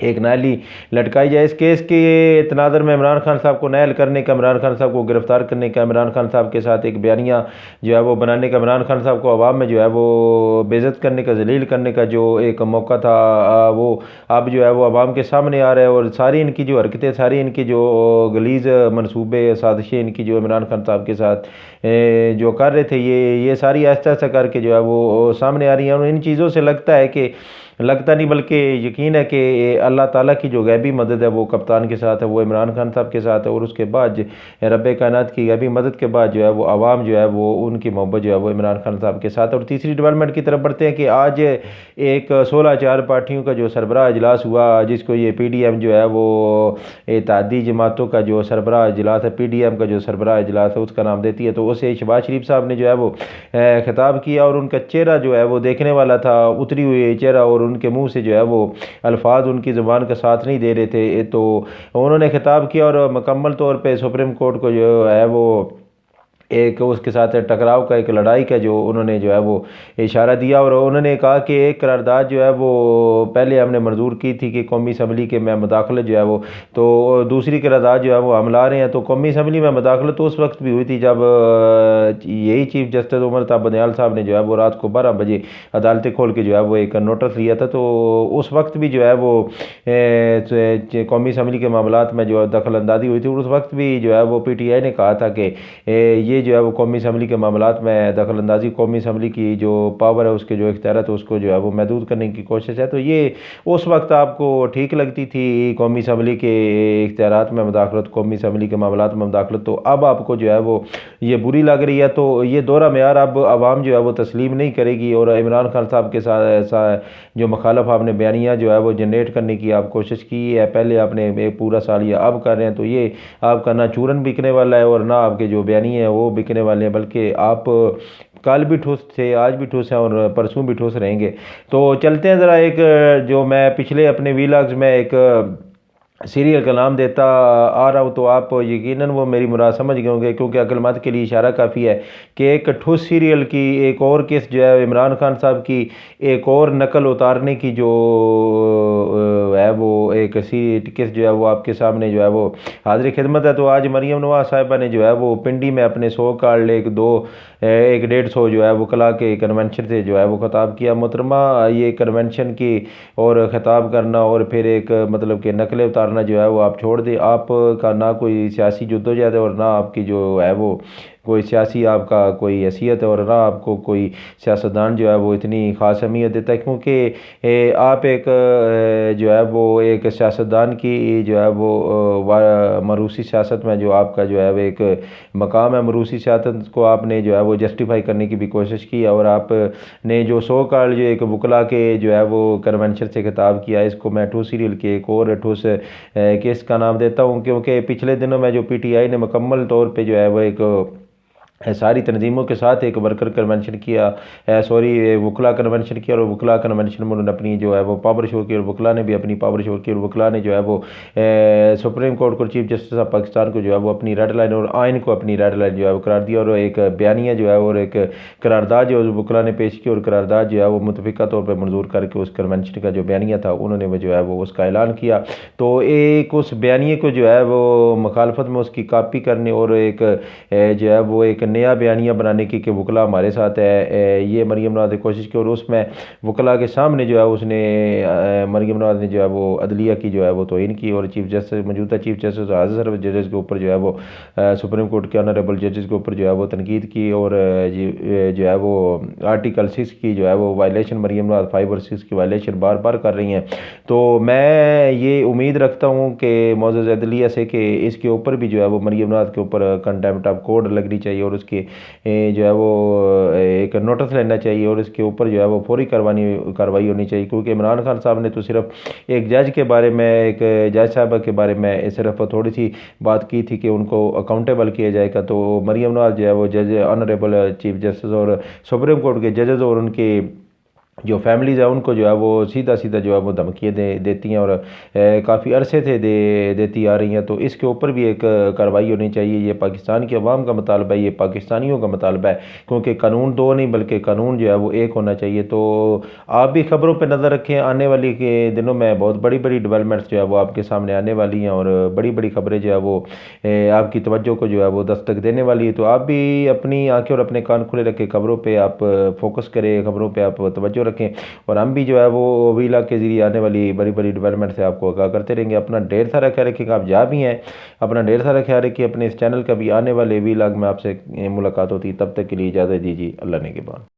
ایک نالی لٹکائی جائے۔ اس کیس کے تناظر میں عمران خان صاحب کو نائل کرنے کا، عمران خان صاحب کو گرفتار کرنے کا، عمران خان صاحب کے ساتھ ایک بیانیہ جو ہے وہ بنانے کا، عمران خان صاحب کو عوام میں جو ہے وہ بے عزت کرنے کا، ذلیل کرنے کا جو ایک موقع تھا، وہ اب جو ہے وہ عوام کے سامنے آ رہا ہے۔ اور ساری ان کی جو حرکتیں، ساری ان کی جو غلیظ منصوبے سازشیں ان کی جو عمران خان صاحب کے ساتھ جو کر رہے تھے، یہ ساری آہستہ آہستہ کر کے جو ہے وہ سامنے آ رہی ہیں۔ اور ان چیزوں سے لگتا نہیں بلکہ یقین ہے کہ اللہ تعالیٰ کی جو غیبی مدد ہے وہ کپتان کے ساتھ ہے، وہ عمران خان صاحب کے ساتھ ہے، اور اس کے بعد رب کائنات کی غیبی مدد کے بعد جو ہے وہ عوام جو ہے وہ ان کی محبت جو ہے وہ عمران خان صاحب کے ساتھ ہے۔ اور تیسری ڈیولپمنٹ کی طرف بڑھتے ہیں کہ آج ایک 16 پارٹیوں کا جو سربراہ اجلاس ہوا، جس کو یہ پی ڈی ایم جو ہے وہ اتحادی جماعتوں کا جو سربراہ اجلاس ہے، پی ڈی ایم کا جو سربراہ اجلاس ہے اس کا نام دیتی ہے، تو اسے شہباز شریف صاحب نے جو ہے وہ خطاب کیا، اور ان کا چہرہ جو ہے وہ دیکھنے والا تھا، اتری ہوئی چہرہ، اور ان کے منہ سے جو ہے وہ الفاظ ان کی زبان کا ساتھ نہیں دے رہے تھے، تو انہوں نے خطاب کیا اور مکمل طور پہ سپریم کورٹ کو جو ہے وہ ایک اس کے ساتھ ٹکراؤ کا، ایک لڑائی کا جو انہوں نے جو ہے وہ اشارہ دیا، اور انہوں نے کہا کہ ایک قرارداد جو ہے وہ پہلے ہم نے منظور کی تھی کہ قومی اسمبلی کے میں مداخلت جو ہے وہ، تو دوسری قرارداد جو ہے وہ ہم لا رہے ہیں۔ تو قومی اسمبلی میں مداخلت تو اس وقت بھی ہوئی تھی جب یہی چیف جسٹس عمر تا بندیال صاحب نے جو ہے وہ رات کو 12 بجے عدالتیں کھول کے جو ہے وہ ایک نوٹس لیا تھا، تو اس وقت بھی جو ہے وہ قومی اسمبلی کے معاملات میں جو دخل اندازی ہوئی تھی، اور اس وقت بھی جو ہے وہ پی ٹی آئی نے کہا تھا کہ یہ جو ہے وہ قومی اسمبلی کے معاملات میں دخل اندازی، قومی اسمبلی کی جو پاور ہے، اس کے جو اختیارات ہے، اس کو جو ہے وہ محدود کرنے کی کوشش ہے۔ تو یہ اس وقت آپ کو ٹھیک لگتی تھی قومی اسمبلی کے اختیارات میں مداخلت، قومی اسمبلی کے معاملات میں مداخلت، تو اب آپ کو جو ہے وہ یہ بری لگ رہی ہے، تو یہ دورہ معیار اب عوام جو ہے وہ تسلیم نہیں کرے گی۔ اور عمران خان صاحب کے ساتھ جو مخالف آپ نے بیانیہ جو ہے وہ جنریٹ کرنے کی آپ کوشش کی ہے، پہلے آپ نے ایک پورا سال یا اب کر رہے ہیں، تو یہ آپ کا نہ چورن بکنے والا ہے اور نہ آپ کے جو بیانیہ ہیں وہ بکنے والے ہیں، بلکہ آپ کل بھی ٹھوس تھے، آج بھی ٹھوس ہیں، اور پرسوں بھی ٹھوس رہیں گے۔ تو چلتے ہیں ذرا ایک جو میں پچھلے اپنے ویلاگز میں ایک سیریل کا نام دیتا آ رہا ہوں، تو آپ یقیناً وہ میری مراد سمجھ گئے ہوں گے، کیونکہ عقل مند کے لیے اشارہ کافی ہے کہ ایک ٹھوس سیریل کی ایک اور قسط جو ہے عمران خان صاحب کی ایک اور نقل اتارنے کی جو ہے وہ ایک قسط جو ہے وہ آپ کے سامنے جو ہے وہ حاضر خدمت ہے۔ تو آج مریم نواز صاحبہ نے جو ہے وہ پنڈی میں اپنے 100 کال ایک 150 جو ہے وکلاء کے کنونشن سے جو ہے وہ خطاب کیا۔ محترمہ، یہ کنونشن کی اور خطاب کرنا اور پھر ایک مطلب کہ نقلیں اتارنا جو ہے وہ آپ چھوڑ دیں، آپ کا نہ کوئی سیاسی جدوجہد ہے اور نہ آپ کی جو ہے وہ کوئی سیاسی آپ کا کوئی حیثیت ہے، اور نہ آپ کو کوئی سیاستدان جو ہے وہ اتنی خاص اہمیت دیتا ہے، کیونکہ آپ ایک جو ہے وہ ایک سیاستدان کی جو ہے وہ موروثی سیاست میں جو آپ کا جو ہے وہ ایک مقام ہے، موروثی سیاست کو آپ نے جو ہے وہ جسٹیفائی کرنے کی بھی کوشش کی، اور آپ نے جو 100 کال جو ایک وکلاء کے جو ہے وہ کنونشن سے خطاب کیا، اس کو میں ٹھوس سیریل کے ایک اور ٹھوس کیس کا نام دیتا ہوں، کیونکہ پچھلے دنوں میں جو پی ٹی آئی نے مکمل طور پہ جو ہے وہ ایک ساری تنظیموں کے ساتھ ایک ورکر کنونشن کیا، وکلاء کنونشن کیا، اور وکلاء کنونشن میں انہوں نے اپنی جو ہے وہ پاور شو کی، اور وکلاء نے بھی اپنی پاور شو کی، اور وکلاء نے جو ہے وہ سپریم کورٹ کو، چیف جسٹس آف پاکستان کو جو ہے وہ اپنی ریڈ لائن اور آئین کو اپنی ریڈ لائن جو ہے وہ قرار دیا، اور ایک بیانیہ جو ہے اور ایک قرارداد جو وکلاء نے پیش کی، اور قرارداد جو ہے وہ متفقہ طور پہ منظور کر کے اس کنونشن کا جو بیانیہ تھا انہوں نے وہ جو ہے وہ اس کا اعلان کیا۔ تو ایک اس بیانیے کو جو ہے وہ مخالفت میں اس کی کاپی کرنے اور ایک جو ہے وہ ایک نیا بیانیہ بنانے کی کہ وکلاء ہمارے ساتھ ہے، یہ مریم نواز نے کوشش کی، اور اس میں وکلاء کے سامنے جو ہے اس نے مریم نواز نے جو ہے وہ عدلیہ کی جو ہے وہ توہین کی، اور موجودہ چیف جسٹس حاضر سروس ججز کے اوپر جو ہے وہ سپریم کورٹ کے آنریبل ججز کے اوپر جو ہے وہ تنقید کی، اور جو ہے وہ آرٹیکل 6 کی جو ہے وہ وائلیشن مریم نواز 5 اور 6 کی وائلیشن بار بار کر رہی ہیں۔ تو میں یہ امید رکھتا ہوں کہ معزز عدلیہ سے کہ اس کے اوپر بھی جو ہے وہ مریم نواز کے اوپر کنٹیمپٹ آف کورٹ لگنی چاہیے، اور اس کے جو ہے وہ ایک نوٹس لینا چاہیے، اور اس کے اوپر جو ہے وہ فوری کارروائی ہونی چاہیے، کیونکہ عمران خان صاحب نے تو صرف ایک جج کے بارے میں، ایک جج صاحبہ کے بارے میں صرف تھوڑی سی بات کی تھی کہ ان کو اکاؤنٹیبل کیا جائے گا، تو مریم نواز جو ہے وہ جج آنریبل چیف جسٹس اور سپریم کورٹ کے ججز اور ان کے جو فیملیز ہیں ان کو جو ہے وہ سیدھا سیدھا جو ہے وہ دھمکیاں دیتی ہیں، اور کافی عرصے سے دیتی آ رہی ہیں۔ تو اس کے اوپر بھی ایک کارروائی ہونی چاہیے۔ یہ پاکستان کے عوام کا مطالبہ ہے، یہ پاکستانیوں کا مطالبہ ہے، کیونکہ قانون دو نہیں بلکہ قانون جو ہے وہ ایک ہونا چاہیے۔ تو آپ بھی خبروں پہ نظر رکھیں، آنے والی کے دنوں میں بہت بڑی بڑی ڈیولپمنٹس جو ہے وہ آپ کے سامنے آنے والی ہیں، اور بڑی بڑی خبریں جو ہے وہ آپ کی توجہ کو جو ہے وہ دستک دینے والی ہے۔ تو آپ بھی اپنی آنکھیں اور اپنے کان کھلے رکھیں، خبروں پہ آپ فوکس کریں، خبروں پہ آپ توجہ رکھیں، اور ہم بھی جو ہے وہ ویلا کے ذریعے آنے والی بڑی بڑی ڈیولپمنٹ سے آپ کو آگاہ کرتے رہیں گے۔ اپنا ڈھیر سارا خیال رکھیے گا، آپ جہاں بھی ہیں اپنا ڈھیر سارا خیال رکھیے۔ اپنے اس چینل کا بھی آنے والے ویلاگ میں آپ سے ملاقات ہوتی ہے، تب تک کے لیے اجازت دیجیے، اللہ نے کے بعد۔